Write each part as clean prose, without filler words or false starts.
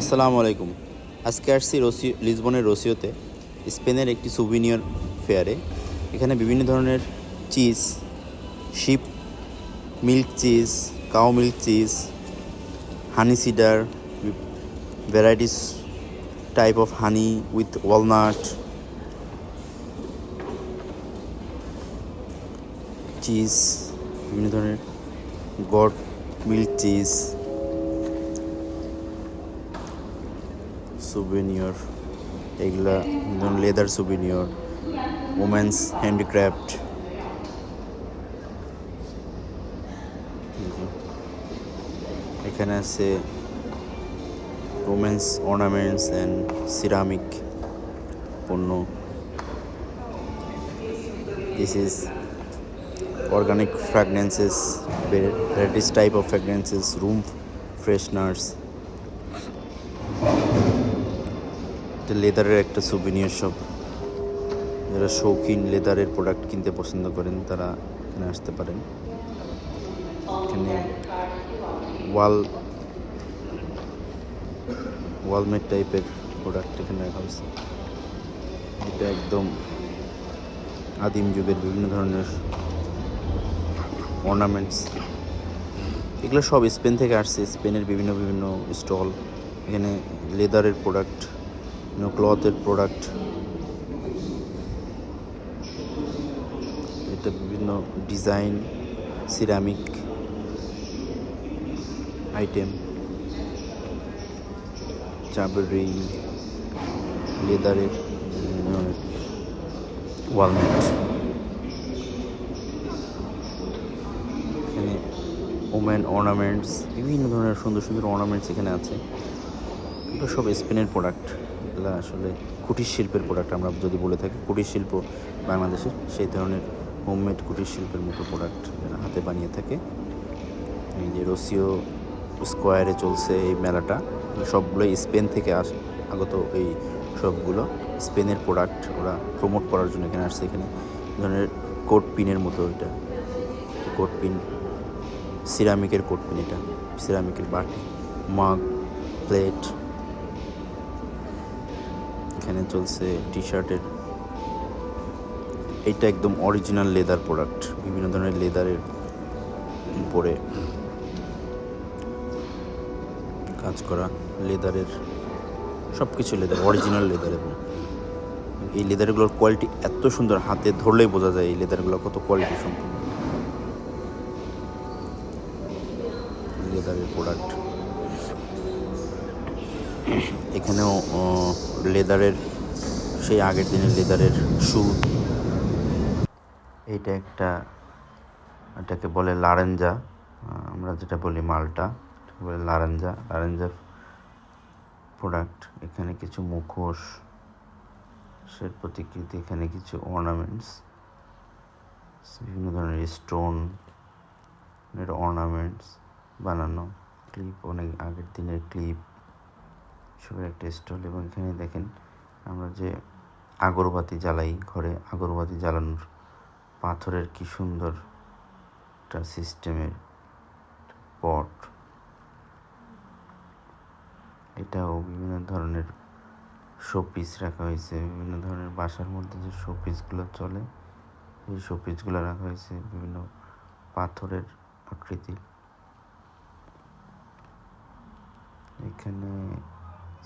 আসসালামু আলাইকুম। আজকে আসছি লিসবনের রোসিওতে, স্পেনের একটি সুভিনিয়র ফেয়ারে। এখানে বিভিন্ন ধরনের cheese, sheep milk cheese, cow milk cheese, honey cider, varieties type of honey with walnut cheese, বিভিন্ন ধরনের গড মিল্ক চিজ, সুভিনিয়র, এগুলা ধরুন লেদার সুভিনিয়র, ওমেন্স হ্যান্ডিক্রাফট, এখানে আছে ওমেন্স অর্নামেন্টস অ্যান্ড সিরামিক পণ্য। This is organic fragrances, varieties type of fragrances, room fresheners. এটা লেদারের একটা সুভিনিয়র শপ। যারা শৌখিন লেদারের প্রোডাক্ট কিনতে পছন্দ করেন তারা এখানে আসতে পারেন। এখানে ওয়ালমেট টাইপের প্রোডাক্ট এখানে রাখা হয়েছে। এটা একদম আদিম যুগের বিভিন্ন ধরনের অর্নামেন্টস, এগুলো সব স্পেন থেকে আসছে। স্পেনের বিভিন্ন বিভিন্ন স্টল, এখানে লেদারের প্রোডাক্ট, ক্লথের প্রোডাক্ট, এটা বিভিন্ন ডিজাইন সিরামিক আইটেম, চাবের রিং, লেদারের ওয়ালমেট, এখানে ওমেন অর্নামেন্টস, বিভিন্ন ধরনের সুন্দর সুন্দর অর্নামেন্টস এখানে আছে। এগুলো সব স্পেনের প্রোডাক্ট। এগুলো আসলে কুটির শিল্পের প্রোডাক্ট। আমরা যদি বলে থাকি কুটির শিল্প বাংলাদেশের, সেই ধরনের হোমমেড কুটির শিল্পের মতো প্রোডাক্ট যারা হাতে বানিয়ে থাকে। এই যে রোসিও স্কোয়ারে চলছে এই মেলাটা, সবগুলোই স্পেন থেকে আগত। এই সবগুলো স্পেনের প্রোডাক্ট ওরা প্রমোট করার জন্য এখানে আসছে। এখানে ধরনের কোট পিনের মতো, এটা কোট পিন, সিরামিকের কোট পিন, এটা সিরামিকের বাটি, মাগ, প্লেট। এখানে চলছে টি শার্টের, এইটা একদম অরিজিনাল লেদার প্রোডাক্ট, বিভিন্ন ধরনের লেদারের উপরে কাজ করা, লেদারের সব কিছু লেদার, অরিজিনাল লেদার। এবং এই লেদারগুলোর কোয়ালিটি এত সুন্দর, হাতে ধরলেই বোঝা যায় এই লেদারগুলো কত কোয়ালিটি সম্পূর্ণ লেদারের প্রোডাক্ট। এখানেও লেদারের, সেই আগের দিনের লেদারের শু। এইটা এটাকে বলে লারেঞ্জা, আমরা যেটা বলি মালটা, বলে লারেঞ্জা প্রোডাক্ট। এখানে কিছু মুখোশ সের প্রতিকৃতি, এখানে কিছু অর্নামেন্টস, বিভিন্ন ধরনের স্টোন এর অর্নামেন্টস বানানো, ক্লিপ, অনেক আগের দিনের ক্লিপ, সবের একটা স্টল। এবং এখানে দেখেন আমরা যে আগরবাতি জ্বালাই, ঘরে আগরবাতি জ্বালানোর পাথরের কি সুন্দর একটা সিস্টেমের পট। এটাও বিভিন্ন ধরনের শোপিস রাখা হয়েছে, বিভিন্ন ধরনের বাসার মধ্যে যে শোপিসগুলো চলে এই শোপিসগুলো রাখা হয়েছে বিভিন্ন পাথরের আকৃতির। এখানে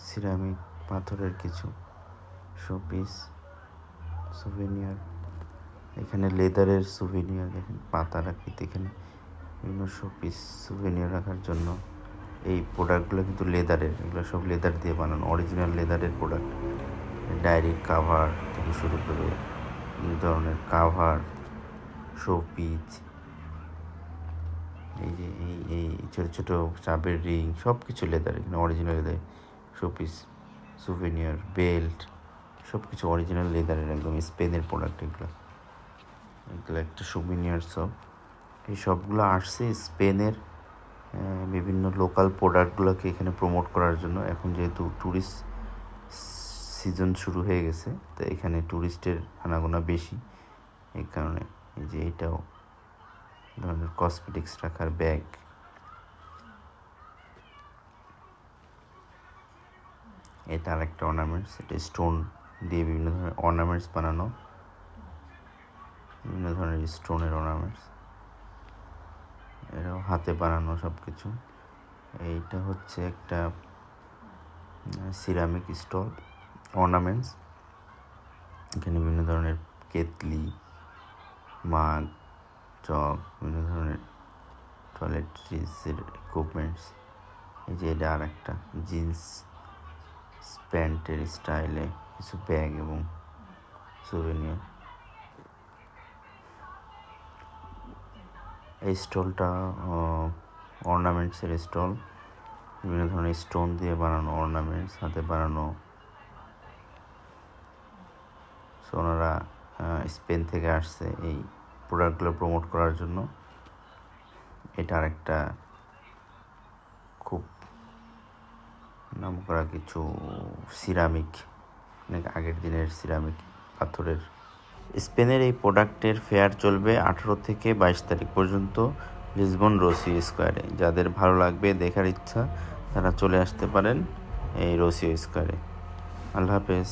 সিরামিক পাথরের কিছু শোপিস, সুভিনিয়র। এখানে লেদারের সুভিনিয়র, দেখেন পাতার আকৃতি। এখানে বিভিন্ন শোপিস সুভিনিয়র রাখার জন্য। এই প্রোডাক্টগুলো কিন্তু লেদারের, এগুলো সব লেদার দিয়ে বানানো, অরিজিনাল লেদারের প্রোডাক্ট। ডায়েরির কাভার থেকে শুরু করে বিভিন্ন ধরনের কাভার, শোপিস, এই যে এই ছোটো ছোটো চাবের রিং, সব কিছু লেদার। এখানে original leather showpiece, souvenir, belt, সব কিছু অরিজিনাল লেদারের, একদম স্পেনের প্রোডাক্ট। এগুলো একটা সুভিনিয়র শপ। এই সবগুলো আসছে স্পেনের বিভিন্ন লোকাল প্রোডাক্টগুলোকে এখানে প্রমোট করার জন্য। এখন যেহেতু ট্যুরিস্ট সিজন শুরু হয়ে গেছে, তো এখানে ট্যুরিস্টের আনাগোনা বেশি, এই কারণে। এই যে এটাও ধরনের কসমেটিক্স রাখার ব্যাগ, এটা আরেকটা অর্নামেন্টস, এটা স্টোন দিয়ে বিভিন্ন ধরনের অর্নামেন্টস বানানো, বিভিন্ন ধরনের স্টোনের অর্নামেন্টস, এরাও হাতে বানানো সব কিছু। এইটা হচ্ছে একটা সিরামিক স্টল অর্নামেন্টস, এখানে বিভিন্ন ধরনের কেতলি, মাগ, জগ, বিভিন্ন ধরনের টয়লেট্রিজের ইকুইপমেন্টস। এই যে এটা আর একটা জিন্স প্যান্টের স্টাইলে কিছু ব্যাগ এবং সুভেনিয়ার। এই স্টলটা অর্নামেন্টসের স্টল, বিভিন্ন ধরনের স্টোন দিয়ে বানানো অর্নামেন্টস, হাতে বানানো। সো ওনারা স্পেন থেকে আসছে এই প্রোডাক্টগুলো প্রমোট করার জন্য। এটা আরেকটা খুব নামকরা কিছু সিরামিক, অনেক আগের দিনের সিরামিক পাথরের। স্পেনের এই প্রোডাক্টের ফেয়ার চলবে 18 থেকে 22 তারিখ পর্যন্ত লিসবন রোসিও স্কোয়ারে। যাদের ভালো লাগবে, দেখার ইচ্ছা, তারা চলে আসতে পারেন এই রোসিও স্কোয়ারে। আল্লাহ হাফেজ।